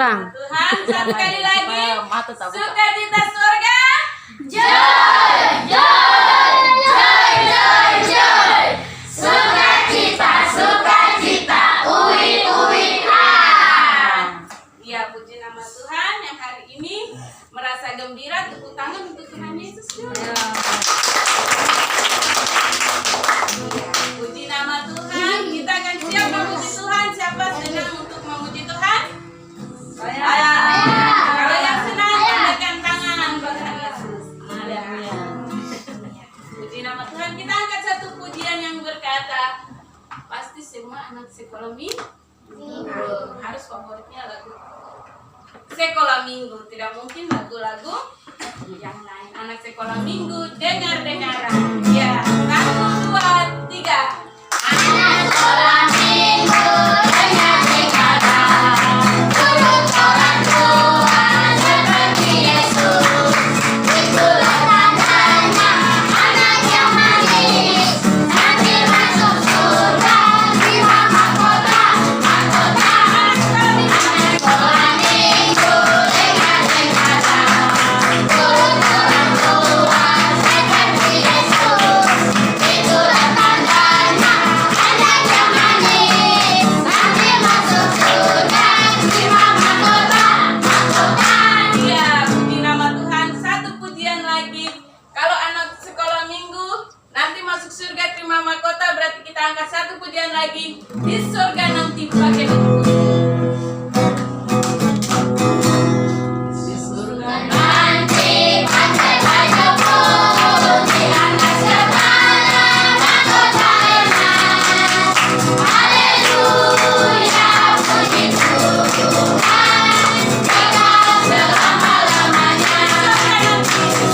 ulang. Tuhan, satu kali lagi. Sukacita surga. Joy, joy, joy, joy, joy. Sukacita, sukacita, uwi, uwi, Ya, puji nama Tuhan yang hari ini merasa gembira. Tepuk tangan untuk Tuhan Yesus dulu. Ya, puji nama Tuhan. Kita akan siap memuji Tuhan. Siapa senang untuk memuji Tuhan? Saya. Kalau yang senang, lambaikan tangan Tuhan Yesus. Puji nama Tuhan. Kita angkat satu pujian yang berkata, pasti semua anak sekolah minggu harus favoritnya lagu sekolah minggu. Tidak mungkin lagu-lagu yang lain. Anak sekolah minggu, dengar-dengaran. Ya, 1, 2, 3. anak sekolah minggu, dengar-dengaran. Turut orang tua seperti Yesus. Itulah tandanya anak yang manis. Nanti masuk surga, terima mahkota, mahkota. Anak sekolah minggu, dengar-dengaran. Turut orang tua seperti Yesus. Itulah tandanya anak yang manis. Nanti masuk surga, terima mahkota, mahkota. Ya, puji nama Tuhan. Satu pujian lagi. Kalau anak sekolah minggu nanti masuk surga terima mahkota, berarti kita angkat satu pujian lagi. Di surga nanti pakai Nanti pakai baju putih, atas kepala mahkota emas. Haleluya, puji Tuhan, kekal selama-lamanya.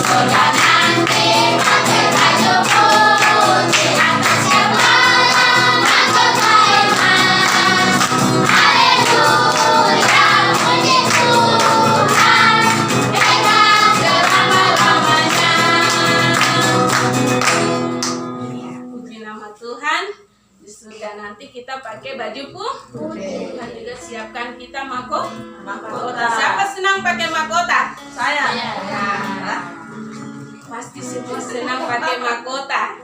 Surga nanti pakai baju putih, atas kepala mahkota emas. Haleluya, puji Tuhan, kekal selama-lamanya. Ya, puji nama Tuhan. Di surga nanti kita pakai baju putih. Tuhan juga siapkan kita mahkota. Siapa senang pakai mahkota? Saya. Ya. Pasti semua senang pakai mahkota.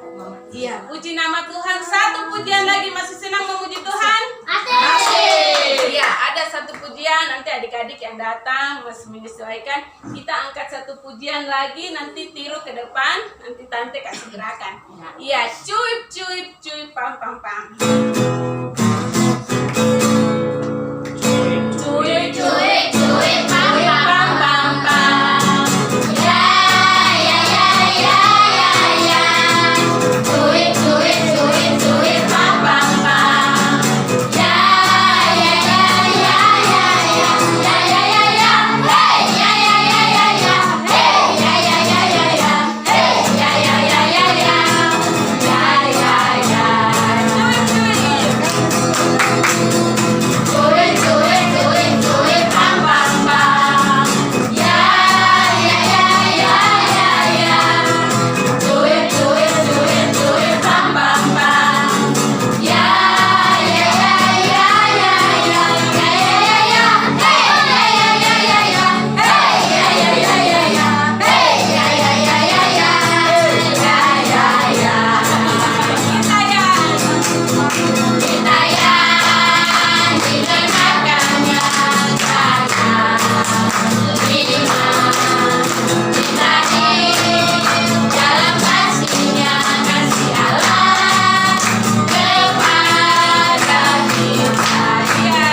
Iya, puji nama Tuhan. Satu pujian lagi, masih senang memuji Tuhan? Asik. Iya, ada satu pujian. Nanti adik-adik yang datang masih menyesuaikan. Kita angkat satu pujian lagi. Nanti tiru ke depan. Nanti tante kasih gerakan. Iya, cuip, cuip, cuip, pam, pam, pam. Cuy, cuy, cuy, pam, Pam, pam, pam, pam. ya, ya, ya, ya, ya, ya. Cuy, cuy, cuy, cuy, pam, pam, pam. Ya, ya, ya, ya, ya, ya. Ya, ya, ya, ya. Hey, ya, ya, ya, ya, ya. Hey, ya, ya, ya, ya, ya. Hey, ya, ya, ya, ya, ya. Ya, ya, ya. Cuy, cuy, cuy, cuy, pam, pam, pam. Ya, ya, ya, ya, ya, ya. Cuy, cuy, cuy, cuy, pam, pam, pam. Ya, ya, ya, ya, ya, ya. Ya, ya, ya, ya. Hey, ya, ya, ya, ya, ya. Hey, ya, ya, ya, ya, ya. Hey, ya, ya, ya, ya, ya. Ya, ya, ya. Kita ya. Kita yang didengarkannya karena beriman. Kita di dalam kasih-Nya, kasih Allah kepada kita. Iya,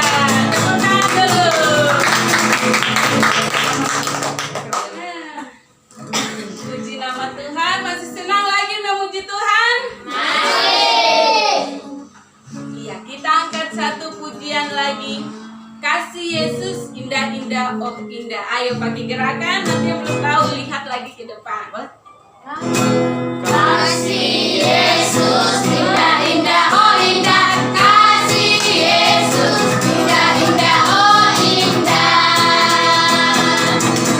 tepuk tangan dulu. Puji nama Tuhan. Masih senang lagi memuji Tuhan? Iya, kita angkat satu pujian lagi. Kasih Yesus indah-indah, oh indah. Ayo pakai gerakan. Nanti yang belum tahu lihat lagi ke depan. Kasih Yesus indah-indah, oh indah. Kasih Yesus indah-indah, oh indah.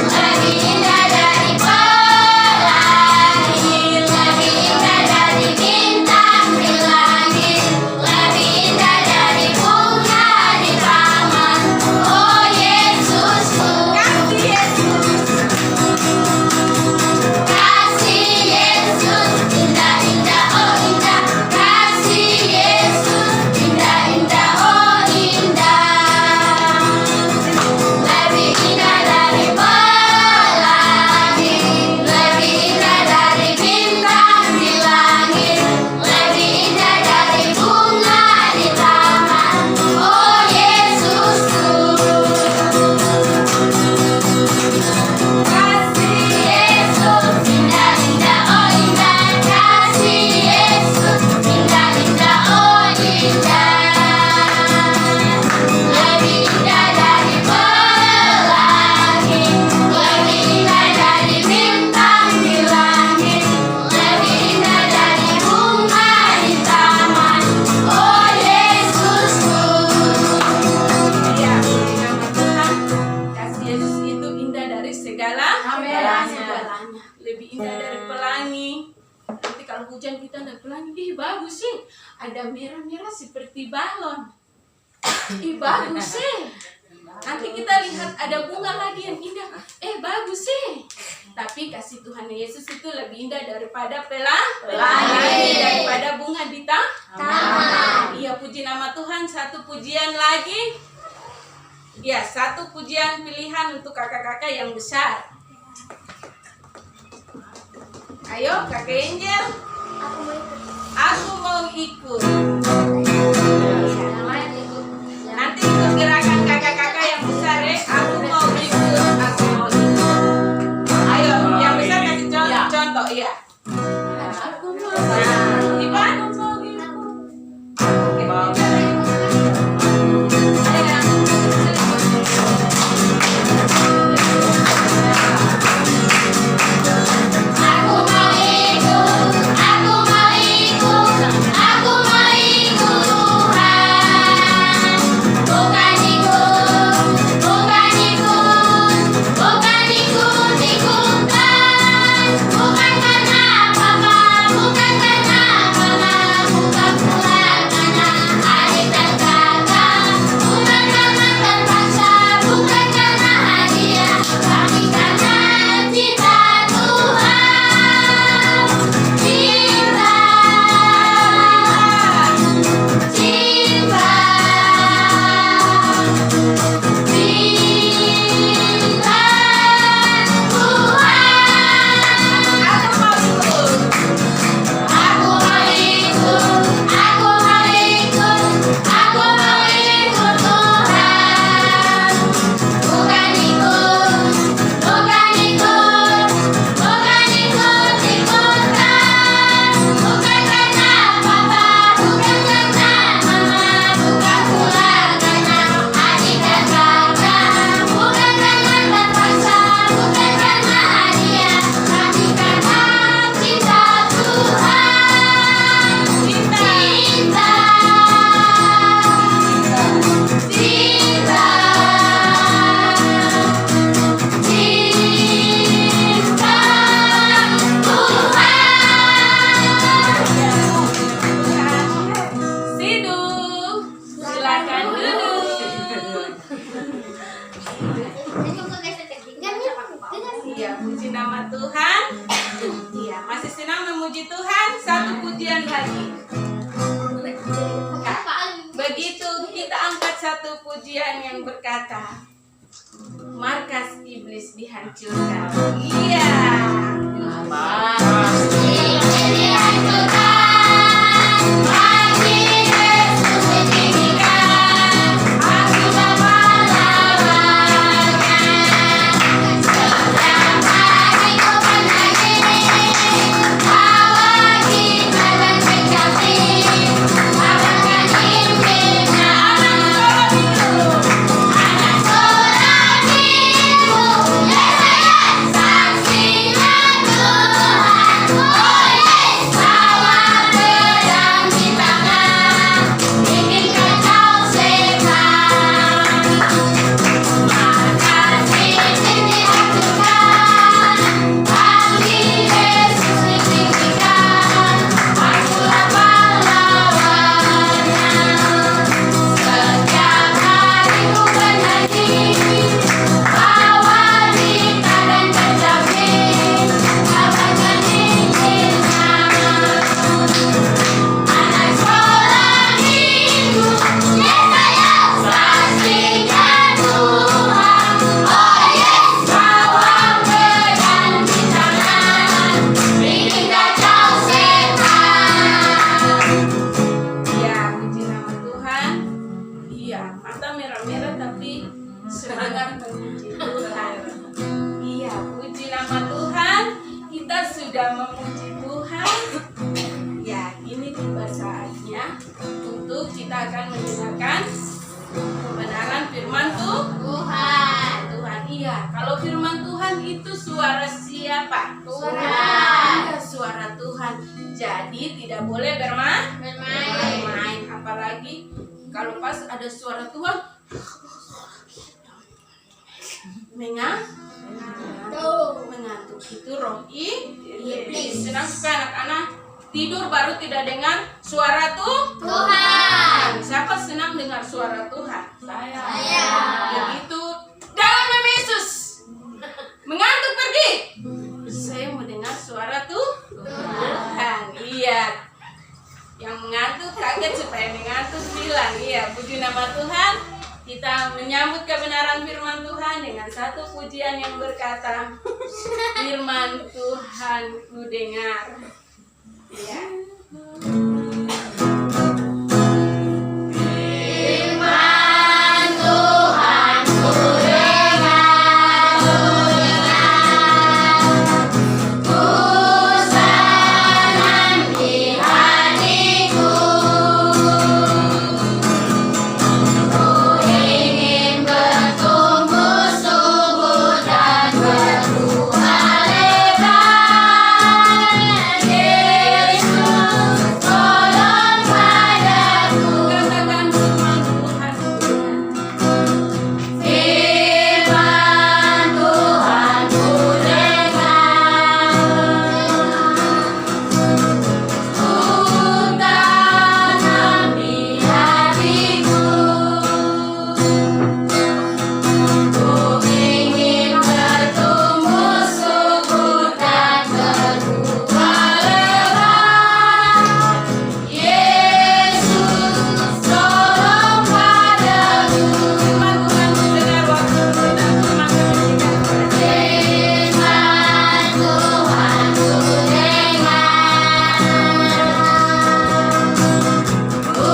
Lebih indah dari pelangi, lebih indah dari bintang di langit, lebih indah dari bunga di taman. Oh Yesus bagus sih. Ada merah-merah seperti balon. Ih, bagus sih. Nanti kita lihat ada bunga lagi yang indah. Bagus sih. Tapi kasih Tuhan Yesus itu lebih indah daripada pelangi, daripada bunga di taman. Iya, puji nama Tuhan. Satu pujian lagi. Ya, satu pujian pilihan untuk kakak-kakak yang besar. Ayo, Kakak Angel. Aku mau ikut. Nanti ikut gerakan kakak-kakak yang besar ya. Aku mau ikut. Aku mau ikut. Ayo, yang besar kasih contoh. Iya. Aku mau. Nah, Ivan. Iya, puji nama Tuhan. Iya, masih senang memuji Tuhan. Satu pujian lagi. Nah, begitu kita angkat satu pujian yang berkata, markas iblis dihancurkan. Iya. Markas iblis dihancurkan. Bagi Yesus ditinggikan. Aku dapat lawannya. Setiap hari ku menangis. Bawa kita dan mencapai. Lawankan impiannya. Anak seorang ibu. Yesaya saksikan Tuhan. Oh yes, bawa pedang di tangan. Bikin kacau setan. Markas iblis dihancurkan. Bagi Yesus ditinggikan. Akulah pahlawannya. Setiap hari ku menangis. Bawa berita dan kecapi. Kabarkan Injilnya. Anak seorang ibu. Yesaya saksikan Tuhan. Oh yes, bawa pedang di tangan. Bikin kacau setan. Iya, puji nama Tuhan. Iya, mata merah-merah tapi semangat memuji Tuhan. Iya, puji nama Tuhan. Kita sudah memuji Tuhan. Ya, ini tiba saatnya untuk kita akan mendengarkan kebenaran firman Tuhan. Iya, kalau firman Tuhan itu suara siapa? Tuhan. Iya, suara Tuhan. Jadi tidak boleh bermain. Apalagi kalau pas ada suara Tuhan mengantuk, itu roh iblis. Senang supaya anak-anak tidur baru tidak dengar suara Tuhan. Siapa senang dengar suara Tuhan? Saya. Begitu dalam nama Yesus. Mengantuk pergi. Saya mau dengar suara Tuhan. Iya. Yang mengantuk kaget supaya mengantuk bilang, iya, puji nama Tuhan. Kita menyambut kebenaran firman Tuhan dengan satu pujian yang berkata, firman Tuhan ku dengar. Iya. Firman Tuhan ku dengar, ku senang di hatiku, ku ingin bertumbuh subur dan berbuah lebat. Yesus tolong padaku. Katakan firman Tuhan. Firman Tuhan ku dengar, ku tanam di hatiku, ku ingin bertumbuh subur dan berbuah lebat. Yesus tolong padaku. Firman Tuhan ku dengar waktu kita mengamalkan Firman Tuhan ku dengar, ku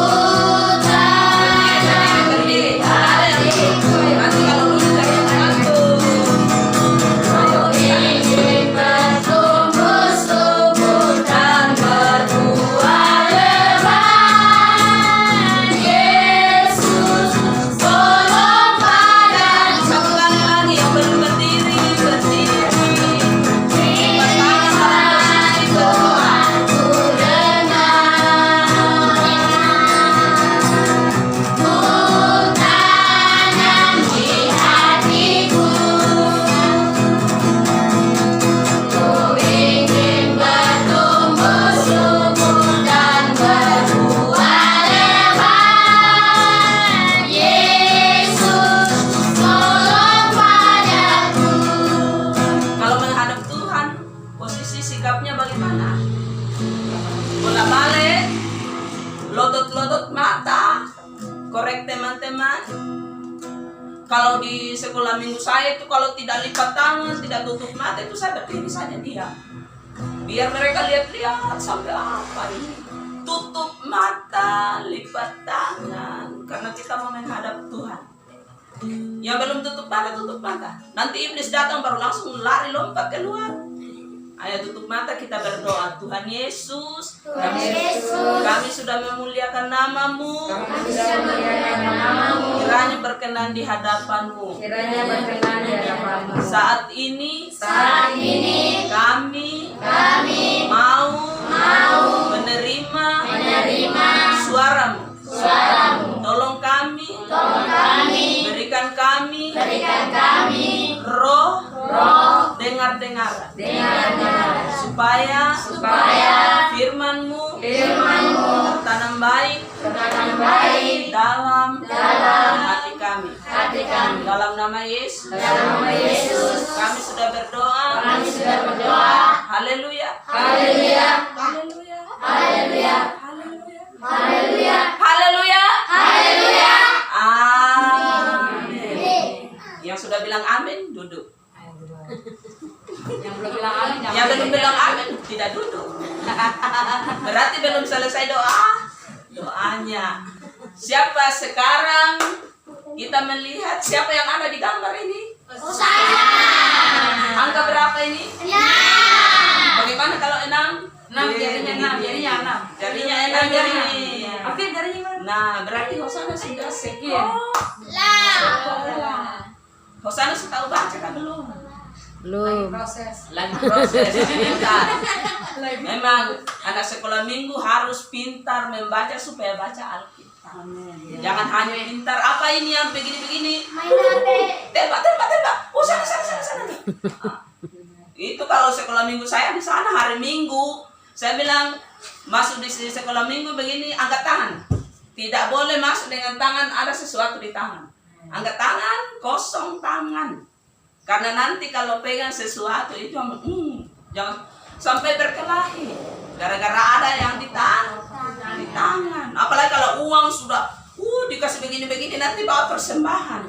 tanam di hatiku, Nanti kalau dulu saya mengantuk. ku ingin bertumbuh subur dan berbuah lebat. Yesus tolong padaku. Satu kali lagi yang belum berdiri. Firman Tuhan ku dengar, ku tanam di hatiku, ku ingin bertumbuh subur dan berbuah lebat. Yesus tolong padaku. Kalau menghadap Tuhan, posisi sikapnya bagaimana? Bola balik, lodot-lodot mata, korek teman-teman. Kalau di sekolah minggu saya itu kalau tidak lipat tangan, tidak tutup mata itu saya berdiri saja diam. Biar mereka lihat-lihat sampai apa ini. Tutup mata, lipat tangan, karena kita mau menghadap Tuhan. Yang belum tutup mata. Nanti iblis datang baru langsung lari lompat keluar. Ayo tutup mata, kita berdoa. Tuhan Yesus, Tuhan Yesus, kami sudah memuliakan namamu. kami sudah memuliakan namamu, Kiranya berkenan di hadapanmu. kiranya berkenan di hadapanmu. Saat ini Saat ini kami mau menerima suaramu. Tolong kami, berikan kami roh dengar-dengaran, supaya firman-Mu tertanam baik dalam hati kami. Dalam nama Yesus, kami sudah berdoa. Haleluya. Amin. Yang sudah bilang amin, duduk. Yang belum bilang amin, Yang belum bilang amin, tidak duduk. Berarti belum selesai doanya. Siapa sekarang kita melihat siapa yang ada di gambar ini? Angka berapa ini? Bagaimana kalau 6? 6, jarinya 6, jarinya 6. Jarinya 6 jarinya. Oke, jarinya mana? Nah, berarti Hosana sudah sekian. Hosana sudah tahu baca kan belum? Lagi proses. Pintar. Memang anak sekolah minggu harus pintar membaca supaya baca Alkitab. Jangan hanya pintar apa ini yang begini-begini. Tembak. Oh, sana. Itu kalau sekolah minggu saya di sana hari Minggu, saya bilang masuk di sekolah minggu begini, angkat tangan. Tidak boleh masuk dengan tangan ada sesuatu di tangan. Angkat tangan, kosong tangan. Karena nanti kalau pegang sesuatu itu jangan sampai berkelahi. Gara-gara ada yang di tangan. Apalagi kalau uang sudah dikasih begini-begini nanti bawa persembahan.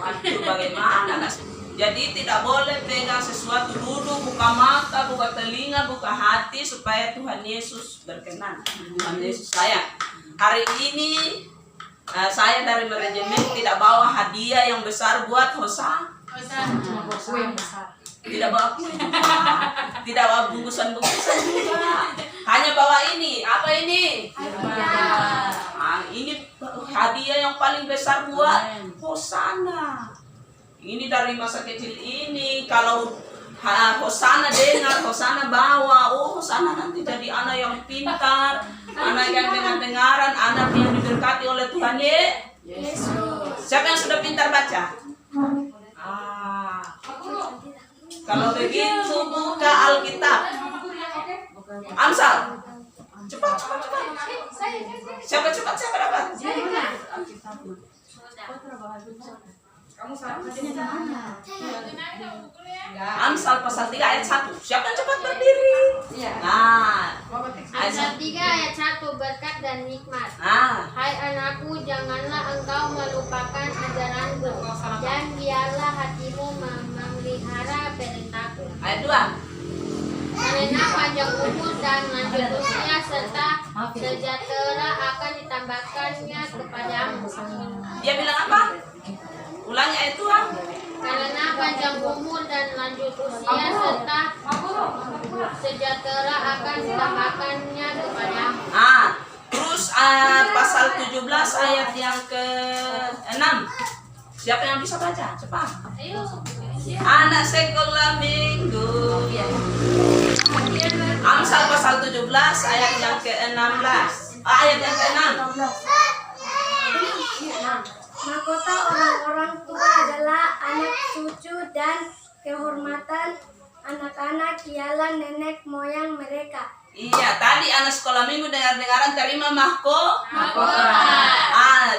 Waduh, bagaimana nasib? Jadi tidak boleh pegang sesuatu dulu, buka mata, buka telinga, buka hati supaya Tuhan Yesus berkenan. Tuhan Yesus sayang. Hari ini saya dari manajemen tidak bawa hadiah yang besar buat Hosa. Tidak bawa kue, tidak bawa bungkusan-bungkusan juga. Hanya bawa ini. Apa ini? Ini hadiah yang paling besar buat Hosana. Ini dari masa kecil ini, kalau Hosana dengar, Hosana bawa, Hosana nanti jadi anak yang pintar, anak yang dengar-dengaran, anak yang diberkati oleh Tuhan Yesus. Siapa yang sudah pintar baca? Kalau begitu buka Alkitab. Amsal. Cepat. Siapa cepat, siapa dapat? Amsal pasal 3 ayat 1. Siapa yang cepat berdiri? Nah, Amsal 3 ayat 1, berkat dan nikmat. Hai anakku, janganlah engkau melupakan ajaranku, dan biarlah hatimu memelihara perintahku. Ayat 2. Karena panjang umur dan lanjut usia serta sejahtera akan ditambahkannya kepadamu. Dia bilang apa? Ulangi ayat 2. Karena panjang umur dan lanjut usia serta sejahtera akan ditambahkannya kepadamu. Terus pasal 17 ayat yang ke-6. Siapa yang bisa baca? Cepat. Anak sekolah minggu. Amsal pasal 17 ayat yang ke-16. Ayat yang ke-6. Mahkota orang-orang tua adalah anak cucu dan kehormatan anak-anak ialah nenek moyang mereka. Iya, tadi anak sekolah minggu dengar-dengaran terima mahkota.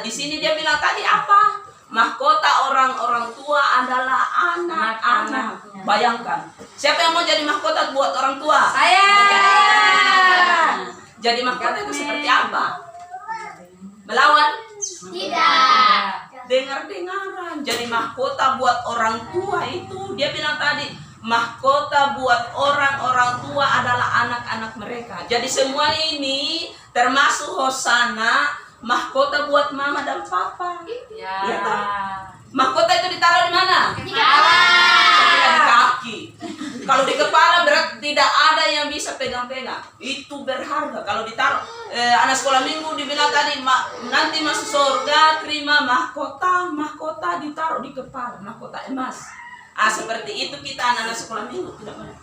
Di sini dia bilang tadi apa? Mahkota orang-orang tua adalah anak-anak. Bayangkan, siapa yang mau jadi mahkota buat orang tua? Saya. Jadi mahkota itu seperti apa? Melawan? Tidak. Dengar-dengaran. Jadi mahkota buat orang tua itu, dia bilang tadi, mahkota buat orang-orang tua adalah anak-anak mereka. Jadi semua ini termasuk Hosana, mahkota buat mama dan papa. Ya kan? Mahkota itu ditaruh di mana? Di kaki. Kalau di kepala berarti tidak ada yang bisa pegang-pegang. Itu berharga. Kalau ditaruh anak sekolah minggu dibilang tadi nanti masuk surga terima mahkota ditaruh di kepala, mahkota emas. Seperti itu kita anak-anak sekolah minggu tidak boleh.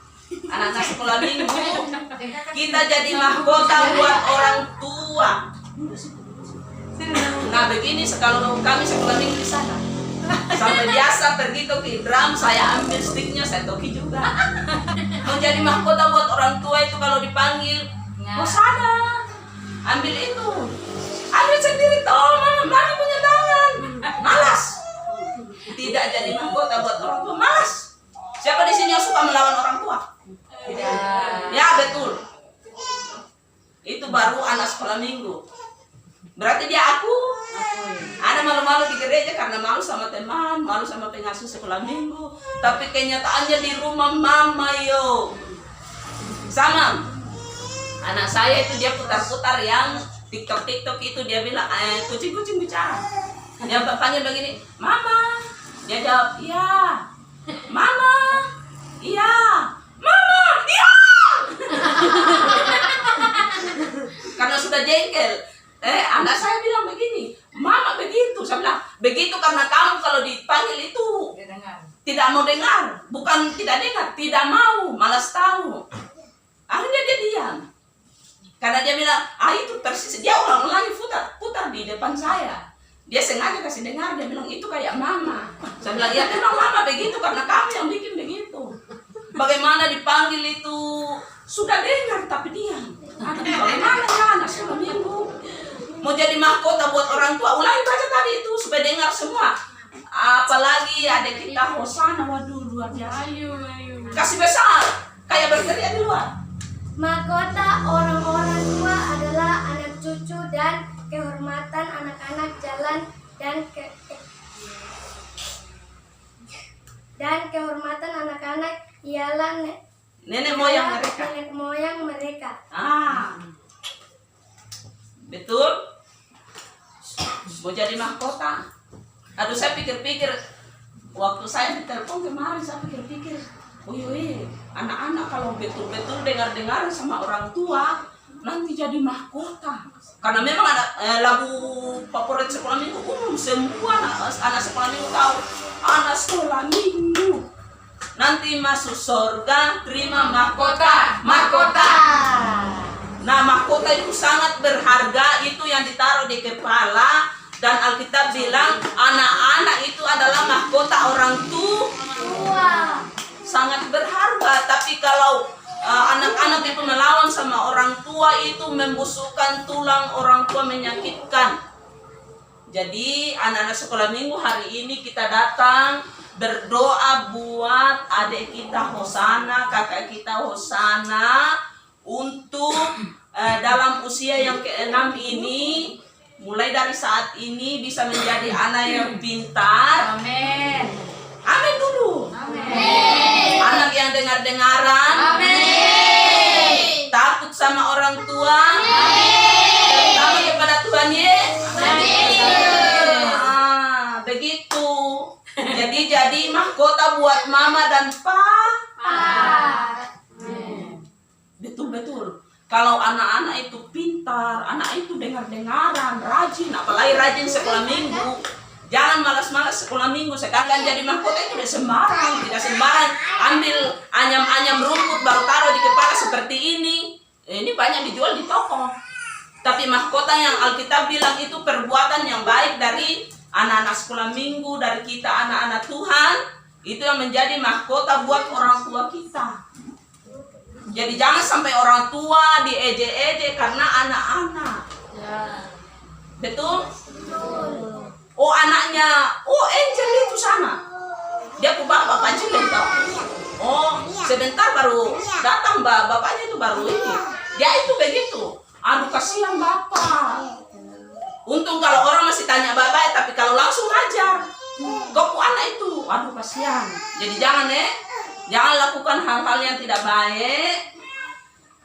Anak-anak sekolah minggu kita jadi mahkota buat orang tua. Nah begini kalau kami sekolah minggu di sana. Sampai biasa pergi toki drum, saya ambil sticknya, saya toki juga. Mau jadi mahkota buat orang tua itu kalau dipanggil, Hosana, ambil itu, ambil sendiri toh, mana punya tangan, malas. Tidak jadi mahkota buat orang tua, malas. Siapa di sini yang suka melawan orang tua? Ya betul. Itu baru anak sekolah minggu. Berarti dia aku. Anak malu-malu di gereja karena malu sama teman, malu sama pengasuh sekolah minggu. Tapi kenyataannya di rumah mama yo. Sama. Anak saya itu dia putar-putar yang TikTok itu dia bilang kucing-kucing bicara. Dia panggil begini, "Mama." Dia jawab, "Iya." "Mama." "Iya." "Mama." "Iya." Karena sudah jengkel. Anak saya bilang begini, "Mama begitu." Saya bilang, "Begitu karena kamu kalau dipanggil itu tidak mau dengar. Bukan tidak dengar, tidak mau, malas tahu." Akhirnya dia diam. Karena dia bilang, itu persis. Dia ulang-ulangi putar di depan saya. Dia sengaja kasih dengar, dia bilang, "Itu kayak mama." Saya bilang, "Ya memang mama begitu karena kamu yang bikin begitu." Bagaimana dipanggil itu sudah dengar tapi diam. Aduh, bagaimana ya anak sekolah minggu? Mau jadi mahkota buat orang tua, ulangi baca tadi itu supaya dengar semua. Apalagi ada kita hosana, waduh luar biasa. Ayo. Kasih besar, kayak berteriak di luar. Mahkota orang-orang tua adalah anak cucu dan kehormatan anak-anak jalan dan kehormatan anak-anak ialah Nenek moyang mereka. nenek moyang mereka. Betul? Mau jadi mahkota. Aduh, saya pikir-pikir waktu saya ditelepon kemarin, saya pikir-pikir, anak-anak kalau betul-betul dengar-dengar sama orang tua nanti jadi mahkota. Karena memang ada lagu favorit sekolah minggu umum, semua anak sekolah minggu tahu. Anak sekolah minggu nanti masuk surga terima mahkota. Nah, mahkota itu sangat berharga, itu yang ditaruh di kepala. Dan Alkitab bilang anak-anak itu adalah mahkota orang tua. Sangat berharga. Tapi kalau anak-anak itu melawan sama orang tua, itu membusukkan tulang orang tua, menyakitkan. Jadi anak-anak sekolah minggu hari ini kita datang berdoa buat adik kita hosana, kakak kita hosana, untuk dalam usia yang ke-6 ini, mulai dari saat ini bisa menjadi anak yang pintar. Amin. Amin dulu. Amin. Anak yang dengar-dengaran. Amin. Takut sama orang tua. Terutama kepada Tuhan Yesus. Begitu. Jadi mahkota buat mama dan Betul. Kalau anak-anak itu pintar, anak itu dengar-dengaran, rajin, apalagi rajin sekolah minggu. Jangan malas-malas sekolah minggu. Sekarang jadi mahkota itu udah sembarang, tidak sembarang. Ambil anyam-anyam rumput baru taruh di kepala seperti ini. Ini banyak dijual di toko. Tapi mahkota yang Alkitab bilang itu perbuatan yang baik dari anak-anak sekolah minggu, dari kita anak-anak Tuhan, itu yang menjadi mahkota buat orang tua kita. Jadi jangan sampai orang tua diejek-ejek karena anak-anak. Betul? Oh, anaknya, Angel itu sana. Dia ke bapak cilik tahu. Oh, sebentar baru datang bapaknya itu baru ini. Dia itu begitu. Aduh, kasihan bapak. Untung kalau orang masih tanya bapak, tapi kalau langsung ajar. Kok anak itu, aduh kasihan. Jadi jangan lakukan hal-hal yang tidak baik.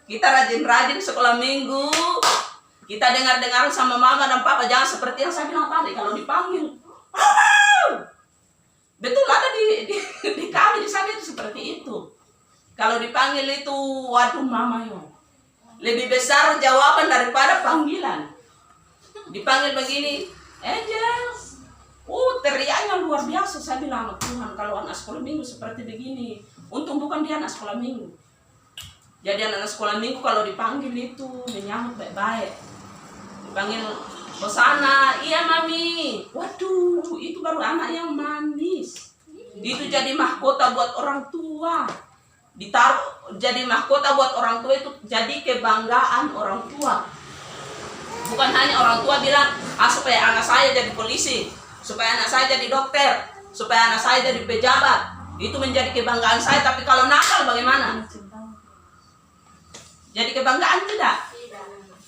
Kita rajin-rajin sekolah minggu. Kita dengar-dengar sama mama dan papa. Jangan seperti yang saya bilang tadi, kalau dipanggil, betul ada di kami di sana itu seperti itu. Kalau dipanggil itu, waduh mama yo, lebih besar jawaban daripada panggilan. Dipanggil begini, Angel, teriaknya luar biasa. Saya bilang, Tuhan, kalau anak sekolah minggu seperti begini, untung bukan dia anak sekolah minggu. Jadi anak sekolah minggu kalau dipanggil itu menyambut baik-baik. Dipanggil Hosana, iya mami. Waduh, itu baru anak yang manis. Itu jadi mahkota buat orang tua. Ditaruh jadi mahkota buat orang tua, itu jadi kebanggaan orang tua. Bukan hanya orang tua bilang, supaya anak saya jadi polisi, supaya anak saya jadi dokter, supaya anak saya jadi pejabat. Itu menjadi kebanggaan saya. Tapi kalau nakal bagaimana? Jadi kebanggaan tidak?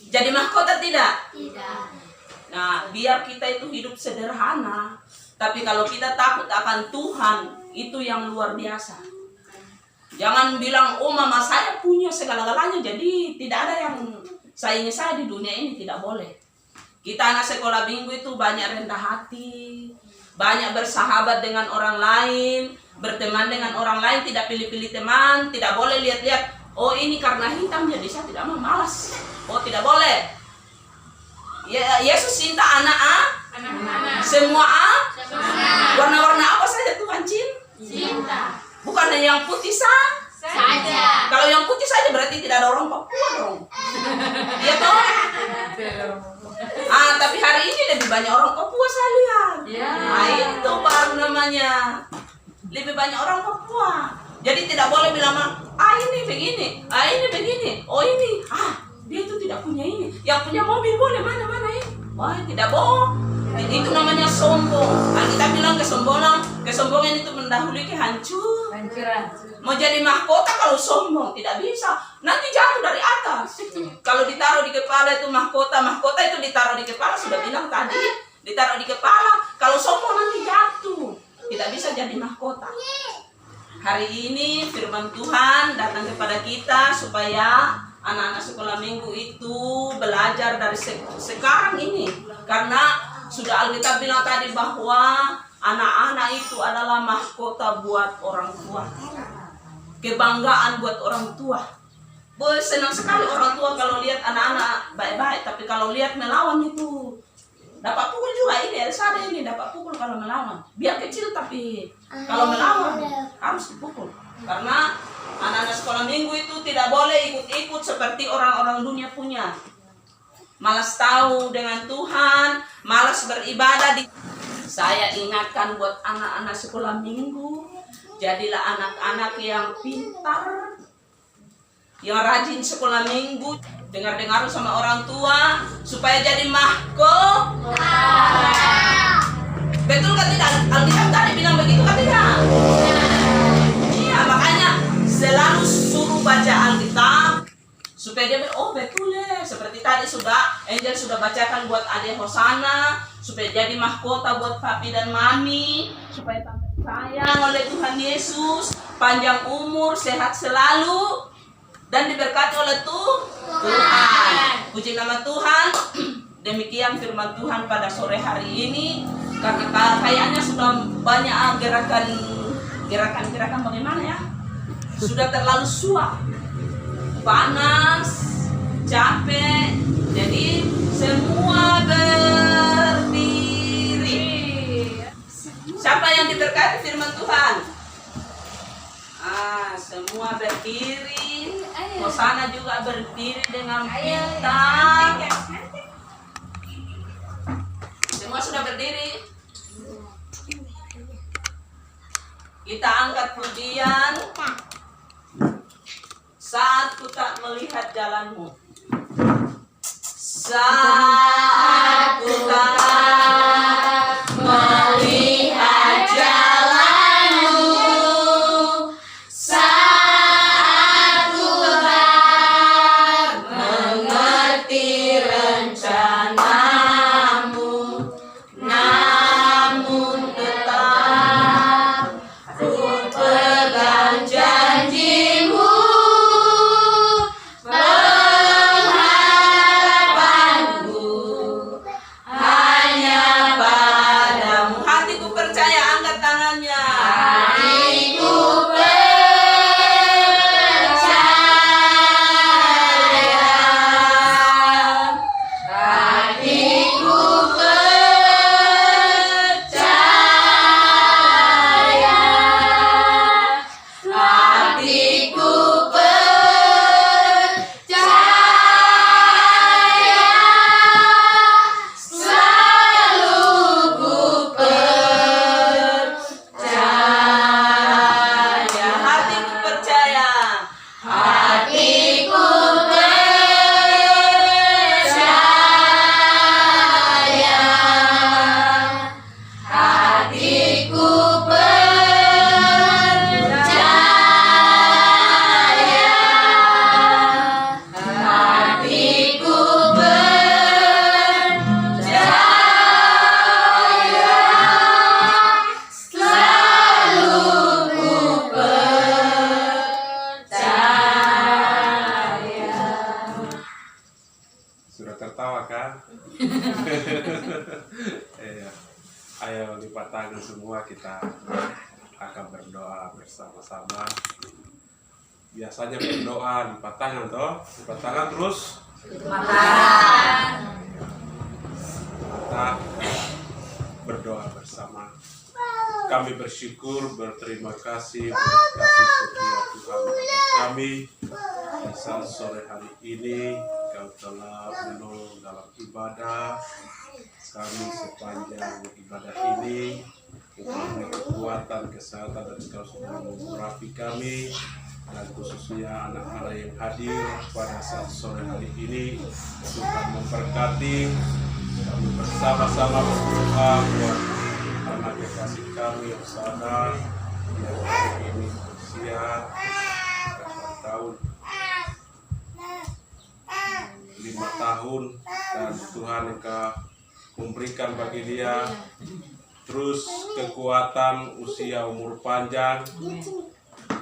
Jadi mahkota tidak? Nah, biar kita itu hidup sederhana, tapi kalau kita takut akan Tuhan, itu yang luar biasa. Jangan bilang, mama saya punya segala-galanya, jadi tidak ada yang saingi saya di dunia ini. Tidak boleh. Kita anak sekolah minggu itu banyak rendah hati, banyak bersahabat dengan orang lain, berteman dengan orang lain, tidak pilih-pilih teman, tidak boleh lihat-lihat, ini karena hitam jadi saya tidak mau, malas. Tidak boleh. Yesus cinta anak-anak. Semua warna-warna apa saja Tuhan cinta. Bukan yang putih saja. Kalau yang putih saja berarti tidak ada orang Papua dong. Iya toh? Tapi hari ini lebih banyak orang Papua saya lihat. Itu baru namanya. Lebih banyak orang Papua. Jadi tidak boleh bilang, ini begini, ini begini, oh ini, dia itu tidak punya ini, yang punya mobil boleh mana ini, wah tidak bohong, itu namanya sombong. Kita bilang kesombongan itu mendahului kehancuran. Mau jadi mahkota kalau sombong tidak bisa, nanti jatuh dari atas. Kalau ditaruh di kepala itu mahkota itu ditaruh di kepala, sudah bilang tadi, ditaruh di kepala. Kalau sombong nanti jatuh, tidak bisa jadi mahkota. Hari ini firman Tuhan datang kepada kita supaya anak-anak sekolah minggu itu belajar dari sekarang ini. Karena sudah Alkitab bilang tadi bahwa anak-anak itu adalah mahkota buat orang tua. Kebanggaan buat orang tua. Boy, senang sekali orang tua kalau lihat anak-anak baik-baik. Tapi kalau lihat melawan itu dapat pukul juga. Ini Elsa ini dapat pukul kalau melawan. Biar kecil tapi kalau melawan harus dipukul. Karena anak-anak sekolah minggu itu tidak boleh ikut-ikut seperti orang-orang dunia punya. Malas tahu dengan Tuhan, malas beribadah. Saya ingatkan buat anak-anak sekolah minggu, jadilah anak-anak yang pintar, yang rajin sekolah minggu, dengar-dengar sama orang tua, supaya jadi mahkota. Betul kan tidak? Alkitab tadi bilang begitu kan tidak? Iya, makanya selalu suruh baca Alkitab supaya dia oh betul ya. Seperti tadi Angel sudah bacakan buat adik Hosana supaya jadi mahkota buat papi dan mami, supaya tambah sayang oleh Tuhan Yesus, panjang umur, sehat selalu dan diberkati oleh Tuhan. Puji nama Tuhan. Demikian firman Tuhan pada sore hari ini. Karena kayaknya sudah banyak gerakan bagaimana ya? Sudah terlalu suap, panas, capek. Jadi semua berdiri. Siapa yang diberkati firman Tuhan? Semua berdiri. Hosana juga berdiri dengan pintar. Semua sudah berdiri. Kita angkat pujian. Saat ku tak melihat jalanmu, saat ku tak melihat jalanmu, saat ku tak mengerti rencanamu, namun tetap ku pegang janjimu. Ayo lipat tangan semua, kita akan berdoa bersama-sama. Biasanya berdoa lipat tangan toh, lipat tangan terus. Kita berdoa bersama. Kami bersyukur, berterima kasih buat kasih setia Tuhan kami. Di saat sore hari ini Kau telah menolong dalam ibadah kami sepanjang ibadah ini. Kau memberi kekuatan, kesehatan, dan Kau sudah mengurapi kami. dan khususnya anak-anak yang hadir pada saat sore hari ini. Tuhan memberkati. Kami bersama-sama berdoa buat anak kekasih kami Osana yang hari ini usia berapa tahun, 5 tahun, dan Tuhan Engkau memberikan bagi dia terus kekuatan, usia, umur panjang,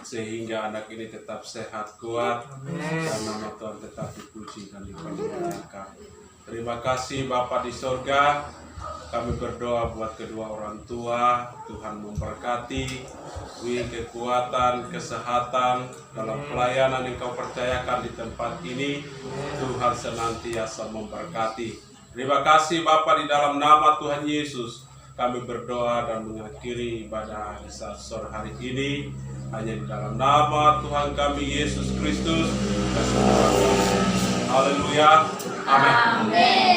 sehingga anak ini tetap sehat, kuat, dan nama Tuhan tetap dipuji dan dipermuliakan. Terima kasih Bapa di sorga. Kami berdoa buat kedua orang tua, Tuhan memberkati, beri kekuatan, kesehatan dalam pelayanan yang Kau percayakan di tempat ini. Tuhan senantiasa memberkati. Terima kasih Bapa, di dalam nama Tuhan Yesus kami berdoa dan mengakhiri ibadah di saat sore hari ini. Hanya di dalam nama Tuhan kami Yesus Kristus. Haleluya. Amin.